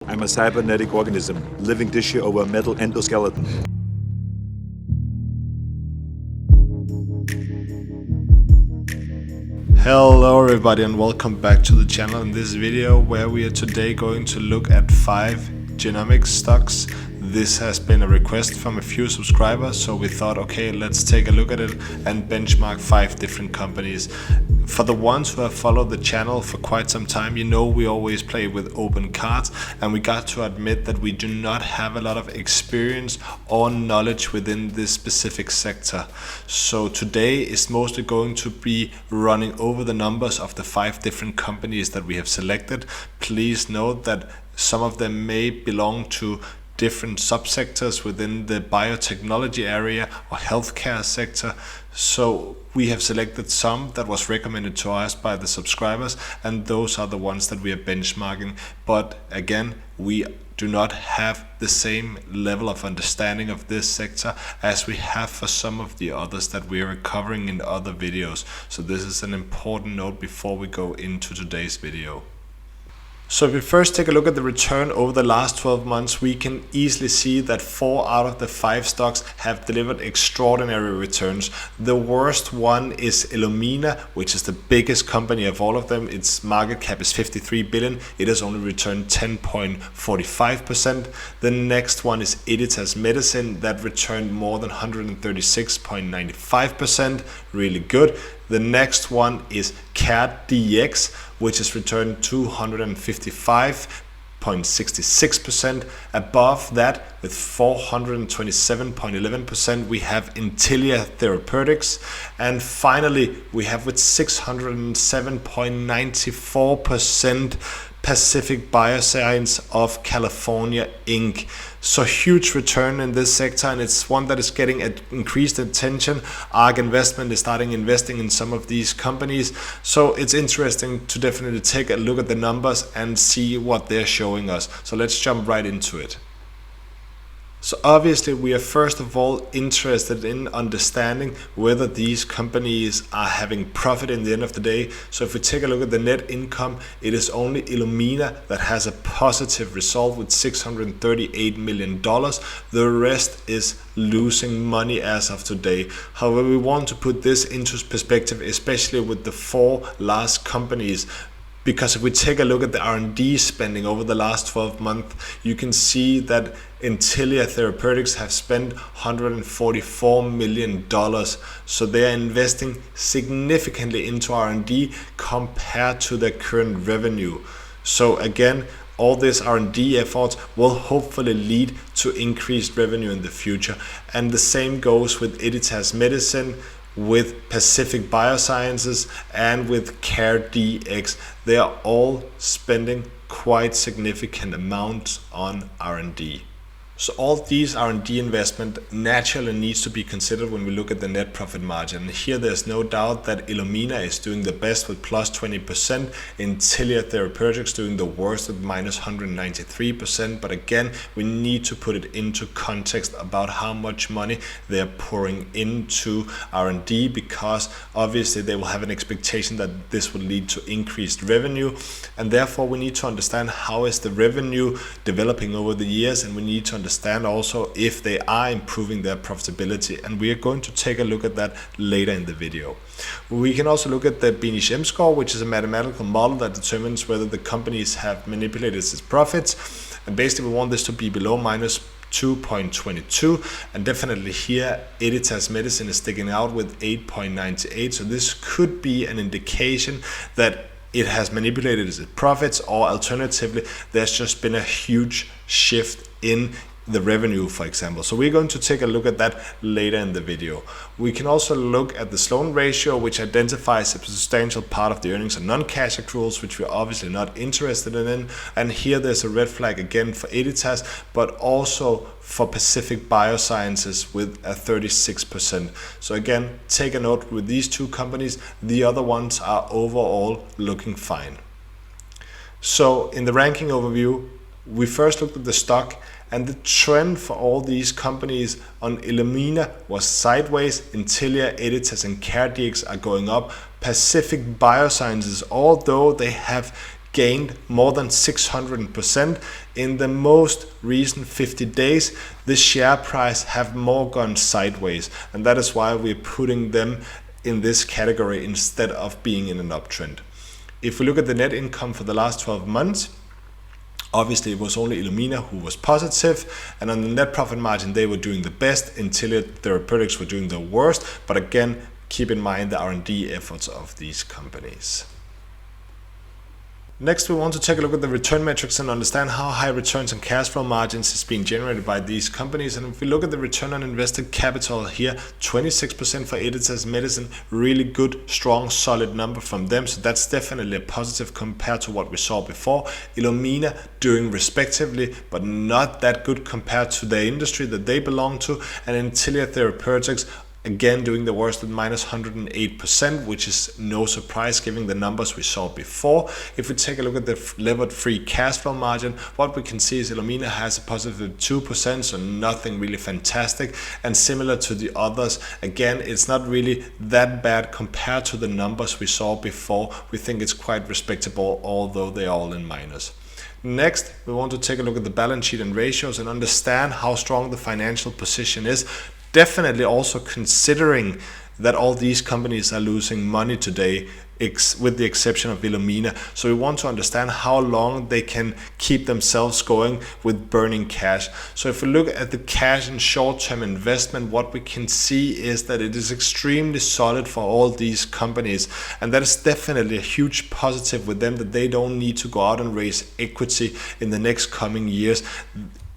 I'm a cybernetic organism, living tissue over a metal endoskeleton. Hello everybody and welcome back to the channel in this video where we are today going to look at 5 genomic stocks. This has been a request from a few subscribers, so we thought, okay, let's take a look at it and benchmark 5 different companies. For the ones who have followed the channel for quite some time, you know we always play with open cards, and we got to admit that we do not have a lot of experience or knowledge within this specific sector. So today is mostly going to be running over the numbers of the 5 different companies that we have selected. Please note that some of them may belong to different subsectors within the biotechnology area or healthcare sector. So we have selected some that was recommended to us by the subscribers, and those are the ones that we are benchmarking. But again, we do not have the same level of understanding of this sector as we have for some of the others that we are covering in other videos. So this is an important note before we go into today's video. So if we first take a look at the return over the last 12 months, we can easily see that 4 out of the 5 stocks have delivered extraordinary returns. The worst one is Illumina, which is the biggest company of all of them. Its market cap is 53 billion. It has only returned 10.45%. The next one is Editas medicine that returned more than 136.95%. Really good. The next one is CareDx, which has returned 255.66%. Above that, with 427.11%, we have Intellia Therapeutics. And finally, we have with 607.94% Pacific Biosciences of California Inc. So huge return in this sector, and it's one that is getting increased attention. ARK Investment is starting investing in some of these companies, so it's interesting to definitely take a look at the numbers and see what they're showing us. So let's jump right into it. So obviously we are first of all interested in understanding whether these companies are having profit in the end of the day. So if we take a look at the net income, it is only Illumina that has a positive result with $638 million. The rest is losing money as of today. However, we want to put this into perspective, especially with the 4 last companies. Because if we take a look at the R&D spending over the last 12 months, you can see that Intellia Therapeutics have spent $144 million. So they are investing significantly into R&D compared to their current revenue. So again, all these R&D efforts will hopefully lead to increased revenue in the future. And the same goes with Editas medicine, with Pacific Biosciences, and with CareDx. They are all spending quite significant amounts on R&D. So all these R&D investment naturally needs to be considered when we look at the net profit margin. Here there's no doubt that Illumina is doing the best with plus 20%, Intellia Therapeutics doing the worst with minus 193%. But again, we need to put it into context about how much money they're pouring into R&D, because obviously they will have an expectation that this will lead to increased revenue, and therefore we need to understand how is the revenue developing over the years, and we need to understand also if they are improving their profitability, and we are going to take a look at that later in the video. We can also look at the Biosciences score, which is a mathematical model that determines whether the companies have manipulated its profits, and basically we want this to be below minus 2.22, and definitely here Editas medicine is sticking out with 8.98. so this could be an indication that it has manipulated its profits, or alternatively there's just been a huge shift in the revenue, for example. So we're going to take a look at that later in the video. We can also look at the Sloan ratio, which identifies a substantial part of the earnings and non-cash accruals, which we're obviously not interested in. And here there's a red flag again for Editas, but also for Pacific Biosciences with a 36%. So again, take a note with these 2 companies. The other ones are overall looking fine. So in the ranking overview, we first looked at the stock, and the trend for all these companies on Illumina was sideways. Intellia, Editas and CareDx are going up. Pacific Biosciences, although they have gained more than 600% in the most recent 50 days. The share price have more gone sideways, and that is why we're putting them in this category instead of being in an uptrend. If we look at the net income for the last 12 months, obviously it was only Illumina who was positive, and on the net profit margin they were doing the best. Intellia, Therapeutics were doing the worst, but again, keep in mind the R&D efforts of these companies. Next, we want to take a look at the return metrics and understand how high returns and cash flow margins is being generated by these companies. And if we look at the return on invested capital here, 26% for Editas Medicine, really good, strong, solid number from them. So that's definitely a positive compared to what we saw before. Illumina doing respectively, but not that good compared to the industry that they belong to. And Intellia Therapeutics, again doing the worst at -108%, which is no surprise given the numbers we saw before. If we take a look at the levered free cash flow margin, what we can see is Illumina has a positive 2%, so nothing really fantastic. And similar to the others, again, it's not really that bad compared to the numbers we saw before. We think it's quite respectable, although they're all in minus. Next, we want to take a look at the balance sheet and ratios and understand how strong the financial position is. Definitely also considering that all these companies are losing money today, with the exception of Illumina. So we want to understand how long they can keep themselves going with burning cash. So if we look at the cash and short-term investment, what we can see is that it is extremely solid for all these companies. And that is definitely a huge positive with them, that they don't need to go out and raise equity in the next coming years,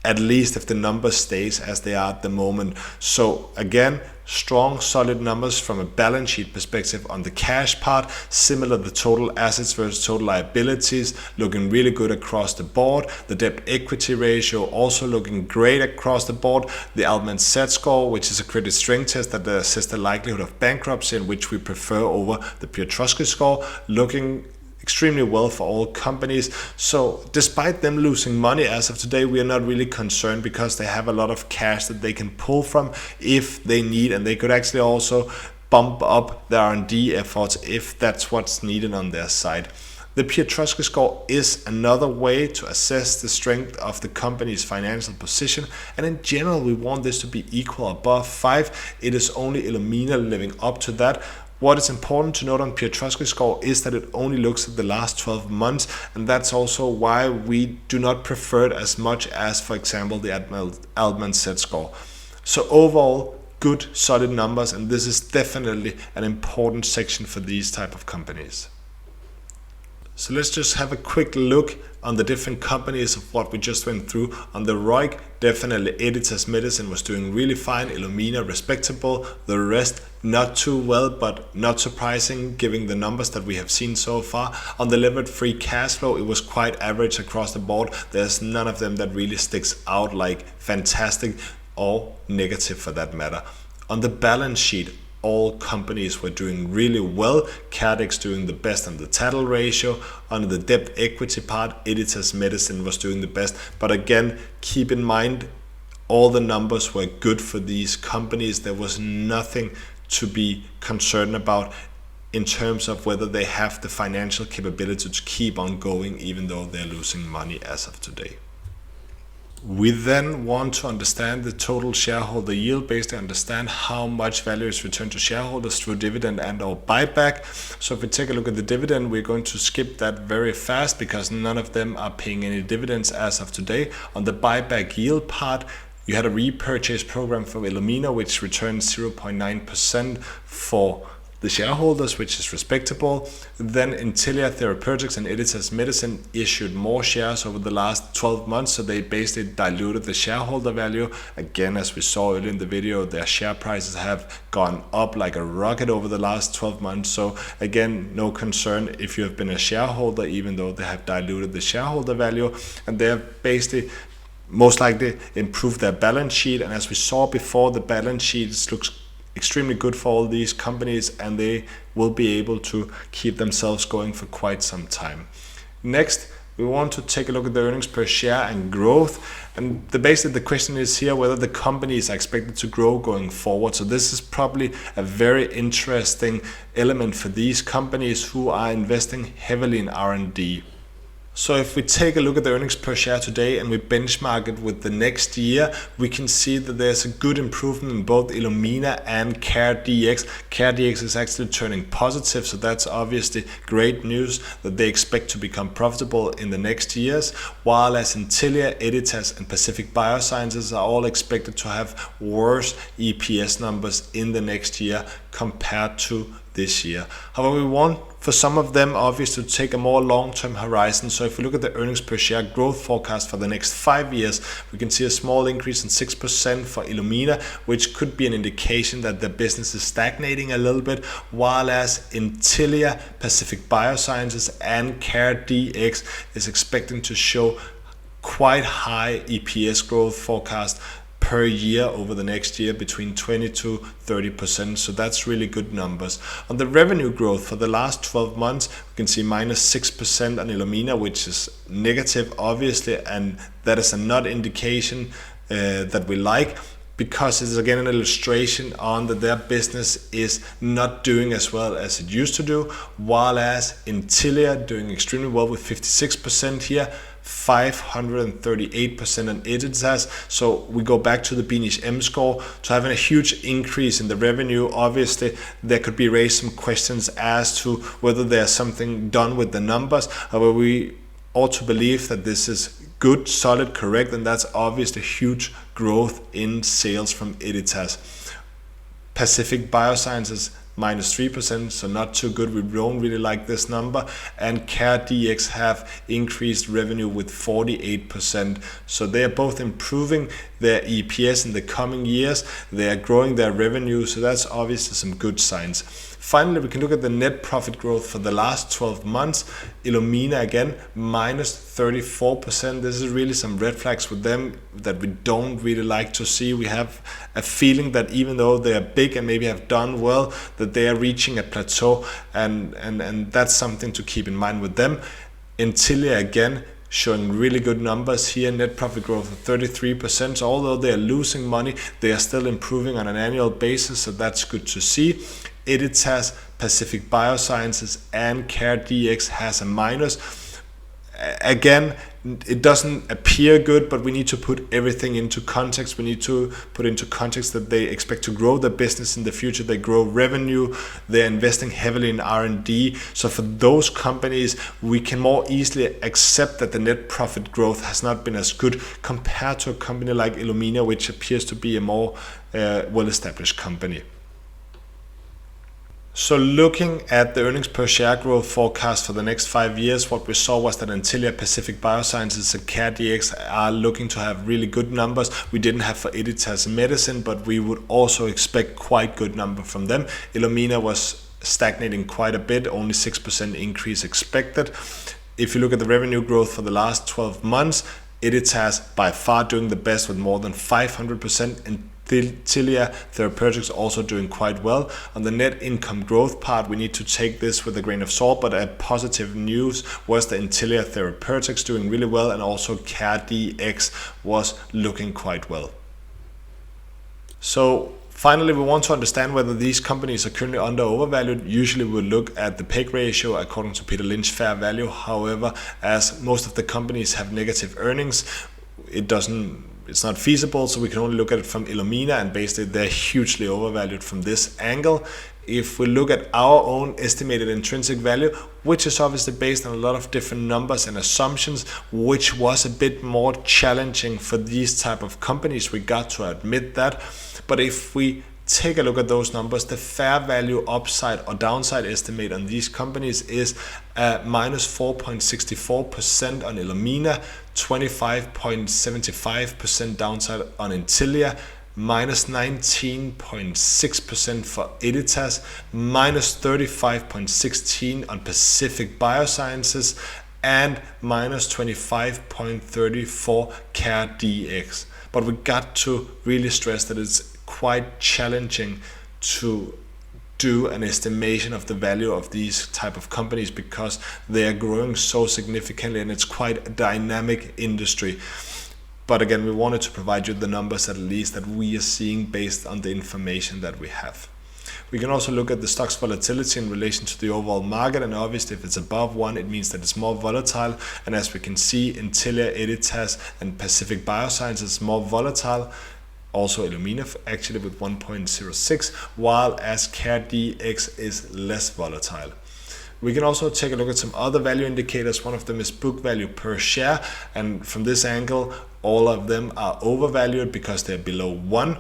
at least if the numbers stays as they are at the moment. So again, strong, solid numbers from a balance sheet perspective on the cash part. Similar, the total assets versus total liabilities looking really good across the board. The debt equity ratio also looking great across the board. The Altman Z score, which is a credit strength test that assesses the likelihood of bankruptcy, and which we prefer over the Piotrowski score, looking extremely well for all companies. So despite them losing money as of today, we are not really concerned because they have a lot of cash that they can pull from if they need, and they could actually also bump up their R&D efforts if that's what's needed on their side. The Piotrowski score is another way to assess the strength of the company's financial position, and in general we want this to be equal above 5. It is only Illumina living up to that. What is important to note on Piotrowski score is that it only looks at the last 12 months, and that's also why we do not prefer it as much as, for example, the Altman Z score. So overall, good, solid numbers, and this is definitely an important section for these type of companies. So let's just have a quick look on the different companies of what we just went through. On the ROIC, definitely Editas Medicine was doing really fine, Illumina respectable, the rest not too well, but not surprising given the numbers that we have seen so far. On the levered free cash flow, it was quite average across the board. There's none of them that really sticks out like fantastic or negative for that matter. On the balance sheet, all companies were doing really well. CareDx doing the best on the total ratio. On the debt equity part, Editas Medicine was doing the best. But again, keep in mind, all the numbers were good for these companies. There was nothing to be concerned about in terms of whether they have the financial capability to keep on going, even though they're losing money as of today. We then want to understand the total shareholder yield, basically understand how much value is returned to shareholders through dividend and or buyback. So if we take a look at the dividend, we're going to skip that very fast because none of them are paying any dividends as of today. On the buyback yield part, you had a repurchase program for Illumina, which returned 0.9% for the shareholders, which is respectable. Then Intellia, Therapeutics, and Editas Medicine issued more shares over the last 12 months, so they basically diluted the shareholder value. Again, as we saw earlier in the video, their share prices have gone up like a rocket over the last 12 months. So again, no concern if you have been a shareholder, even though they have diluted the shareholder value, and they have basically most likely improved their balance sheet. And as we saw before, the balance sheet looks extremely good for all these companies, and they will be able to keep themselves going for quite some time. Next, we want to take a look at the earnings per share and growth. And basically the question is here whether the companies are expected to grow going forward. So this is probably a very interesting element for these companies who are investing heavily in R&D. So if we take a look at the earnings per share today and we benchmark it with the next year, we can see that there's a good improvement in both Illumina and CareDx. CareDx is actually turning positive, so that's obviously great news that they expect to become profitable in the next years, while as Intellia, Editas and Pacific Biosciences are all expected to have worse EPS numbers in the next year compared to this year. However, we want for some of them obviously to take a more long-term horizon. So if we look at the earnings per share growth forecast for the next 5 years, we can see a small increase in 6% for Illumina, which could be an indication that the business is stagnating a little bit, while as Intellia, Pacific Biosciences and CareDx is expecting to show quite high EPS growth forecast per year over the next year, between 20 to 30%. So that's really good numbers. On the revenue growth for the last 12 months, we can see minus 6% on Illumina, which is negative, obviously, and that is a not indication that we like, because it's again an illustration on that their business is not doing as well as it used to do, while as Intellia doing extremely well with 56% here, 538% on Editas. So we go back to the Beanish M score. So having a huge increase in the revenue, obviously there could be raised some questions as to whether there's something done with the numbers. However, we ought to believe that this is good, solid, correct, and that's obviously huge growth in sales from Editas. Pacific Biosciences minus 3%, so not too good. We don't really like this number. And CareDx have increased revenue with 48%. So they are both improving their EPS in the coming years. They are growing their revenue, so that's obviously some good signs. Finally, we can look at the net profit growth for the last 12 months. Illumina again, minus 34%. This is really some red flags with them that we don't really like to see. We have a feeling that even though they are big and maybe have done well, that they are reaching a plateau, and that's something to keep in mind with them. Intellia again, showing really good numbers here, net profit growth of 33%. So although they are losing money, they are still improving on an annual basis, so that's good to see. Editas, Pacific Biosciences and CareDx has a minus. Again, it doesn't appear good, but we need to put everything into context. We need to put into context that they expect to grow the business in the future. They grow revenue. They're investing heavily in R&D. So for those companies, we can more easily accept that the net profit growth has not been as good compared to a company like Illumina, which appears to be a more well-established company. So looking at the earnings per share growth forecast for the next 5 years, what we saw was that Intellia, Pacific Biosciences and CareDx are looking to have really good numbers. We didn't have for Editas Medicine, but we would also expect quite good number from them. Illumina was stagnating quite a bit, only 6% increase expected. If you look at the revenue growth for the last 12 months, Editas by far doing the best with more than 500%, and Intellia Therapeutics also doing quite well. On the net income growth part, we need to take this with a grain of salt, but a positive news was that Intellia Therapeutics doing really well, and also CareDx was looking quite well. So finally, we want to understand whether these companies are currently under or overvalued. Usually we look at the PEG ratio according to Peter Lynch fair value. However, as most of the companies have negative earnings, it's not feasible, so we can only look at it from Illumina, and basically they're hugely overvalued from this angle. If we look at our own estimated intrinsic value, which is obviously based on a lot of different numbers and assumptions, which was a bit more challenging for these type of companies, we got to admit that. But if we take a look at those numbers, the fair value upside or downside estimate on these companies is minus 4.64% on Illumina, 25.75% downside on Intellia, minus 19.6% for Editas, minus 35.16% on Pacific Biosciences, and minus 25.34% for CareDx. But we got to really stress that it's quite challenging to do an estimation of the value of these type of companies, because they are growing so significantly and it's quite a dynamic industry. But again, we wanted to provide you the numbers at least that we are seeing based on the information that we have. We can also look at the stock's volatility in relation to the overall market, and obviously if it's above 1, it means that it's more volatile. And as we can see, Intellia, Editas and Pacific Biosciences is more volatile. Also Illumina actually with 1.06, while as CareDx is less volatile. We can also take a look at some other value indicators. One of them is book value per share, and from this angle all of them are overvalued because they're below 1.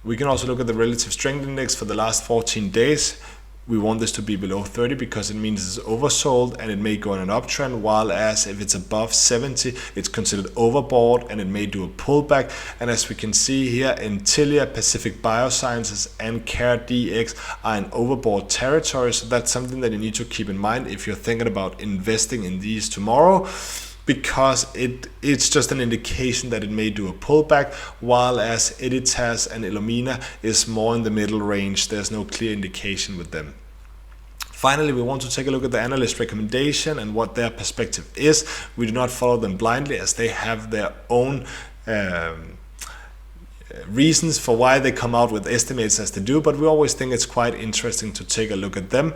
We can also look at the relative strength index for the last 14 days. We want this to be below 30 because it means it's oversold and it may go in an uptrend, while as if it's above 70, it's considered overbought and it may do a pullback. And as we can see here, Intellia, Pacific Biosciences and CareDx are in overbought territory. So that's something that you need to keep in mind if you're thinking about investing in these tomorrow, because it's just an indication that it may do a pullback, while as Editas and Illumina is more in the middle range. There's no clear indication with them. Finally, we want to take a look at the analyst recommendation and what their perspective is. We do not follow them blindly, as they have their own reasons for why they come out with estimates as they do, but we always think it's quite interesting to take a look at them.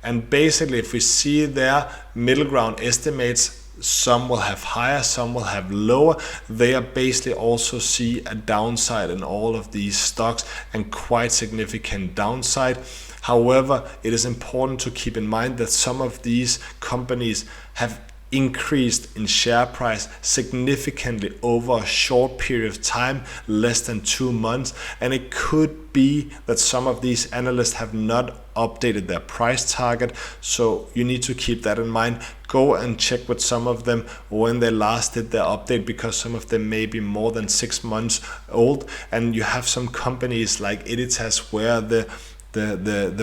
And basically, if we see their middle ground estimates, some will have higher, some will have lower. They are basically also see a downside in all of these stocks, and quite significant downside. However, it is important to keep in mind that some of these companies have increased in share price significantly over a short period of time, less than 2 months, and it could be that some of these analysts have not updated their price target. So you need to keep that in mind. Go and check with some of them when they last did their update, because some of them may be more than 6 months old, and you have some companies like Editas where the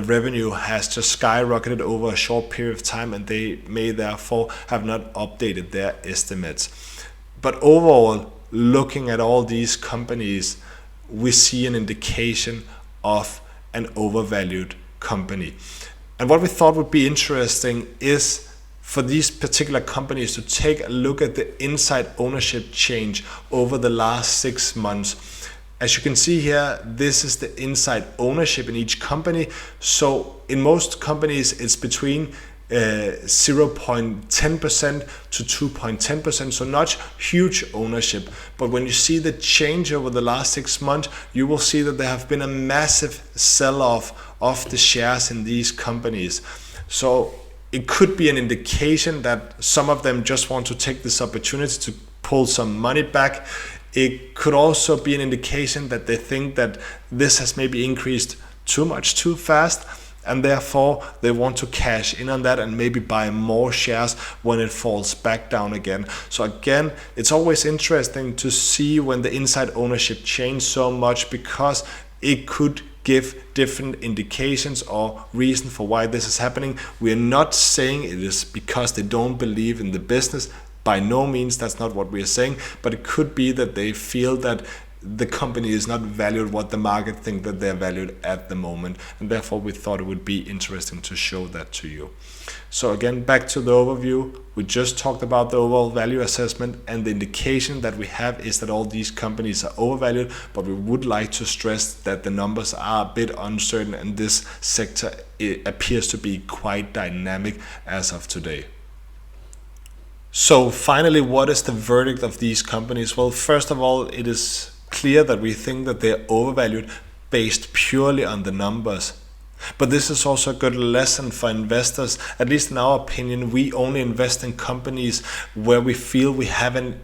revenue has just skyrocketed over a short period of time, and they may therefore have not updated their estimates. But overall, looking at all these companies, we see an indication of an overvalued company. And what we thought would be interesting is for these particular companies to take a look at the inside ownership change over the last 6 months. As you can see here, this is the inside ownership in each company. So in most companies, it's between 0.10% to 2.10%, so not huge ownership. But when you see the change over the last 6 months, you will see that there have been a massive sell-off of the shares in these companies. So it could be an indication that some of them just want to take this opportunity to pull some money back. It could also be an indication that they think that this has maybe increased too much too fast, and therefore they want to cash in on that and maybe buy more shares when it falls back down again. So again, it's always interesting to see when the inside ownership changes so much, because it could give different indications or reason for why this is happening. We are not saying it is because they don't believe in the business. By no means, that's not what we are saying, but it could be that they feel that the company is not valued what the market think that they're valued at the moment, and therefore we thought it would be interesting to show that to you. So again, back to the overview, we just talked about the overall value assessment, and the indication that we have is that all these companies are overvalued, but we would like to stress that the numbers are a bit uncertain, and this sector appears to be quite dynamic as of today. So finally, what is the verdict of these companies? Well, first of all, it is clear that we think that they're overvalued based purely on the numbers. But this is also a good lesson for investors. At least in our opinion, we only invest in companies where we feel we have a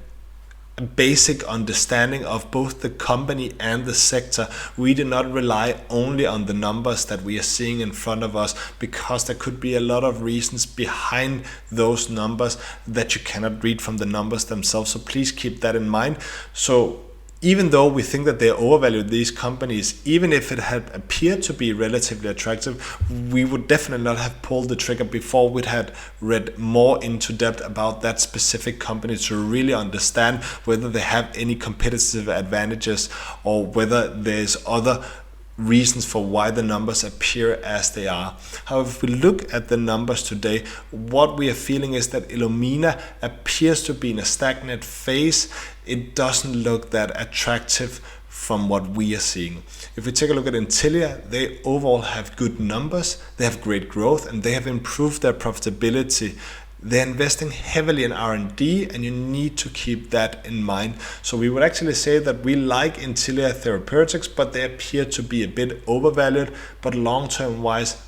basic understanding of both the company and the sector. We do not rely only on the numbers that we are seeing in front of us, because there could be a lot of reasons behind those numbers that you cannot read from the numbers themselves. So please keep that in mind. So even though we think that they overvalued these companies, even if it had appeared to be relatively attractive, we would definitely not have pulled the trigger before we'd had read more into depth about that specific company to really understand whether they have any competitive advantages or whether there's other reasons for why the numbers appear as they are. However, if we look at the numbers today, what we are feeling is that Illumina appears to be in a stagnant phase. It doesn't look that attractive from what we are seeing. If we take a look at Intellia, they overall have good numbers, they have great growth, and they have improved their profitability. They're investing heavily in R&D, and you need to keep that in mind. So we would actually say that we like Intellia Therapeutics, but they appear to be a bit overvalued, but long-term wise,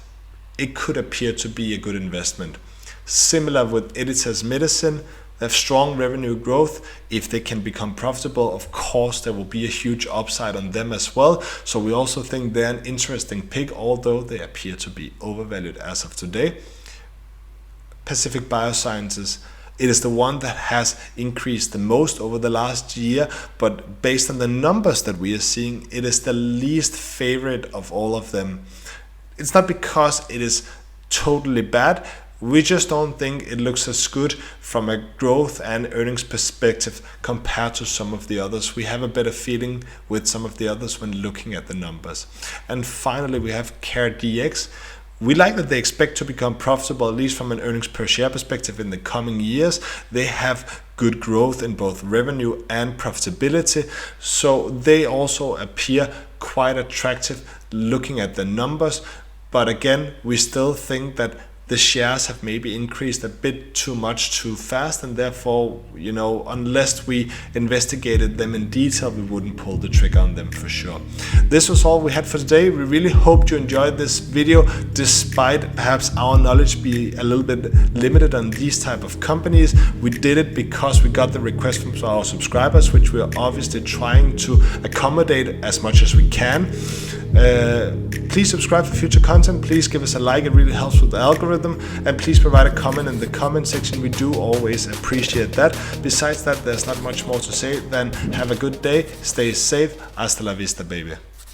it could appear to be a good investment. Similar with Editas Medicine, they have strong revenue growth. If they can become profitable, of course, there will be a huge upside on them as well. So we also think they're an interesting pick, although they appear to be overvalued as of today. Pacific Biosciences, it is the one that has increased the most over the last year, but based on the numbers that we are seeing, it is the least favorite of all of them. It's not because it is totally bad, we just don't think it looks as good from a growth and earnings perspective compared to some of the others. We have a better feeling with some of the others when looking at the numbers. And finally, we have CareDx. We like that they expect to become profitable, at least from an earnings per share perspective in the coming years. They have good growth in both revenue and profitability, so they also appear quite attractive looking at the numbers. But again, we still think that the shares have maybe increased a bit too much too fast, and therefore, unless we investigated them in detail, we wouldn't pull the trigger on them for sure. This was all we had for today. We really hope you enjoyed this video, despite perhaps our knowledge be a little bit limited on these type of companies. We did it because we got the request from our subscribers, which we are obviously trying to accommodate as much as we can. Please subscribe for future content. Please give us a like, it really helps with the algorithm, and please provide a comment in the comment section. We do always appreciate that. Besides that, there's not much more to say than have a good day, stay safe, hasta la vista baby.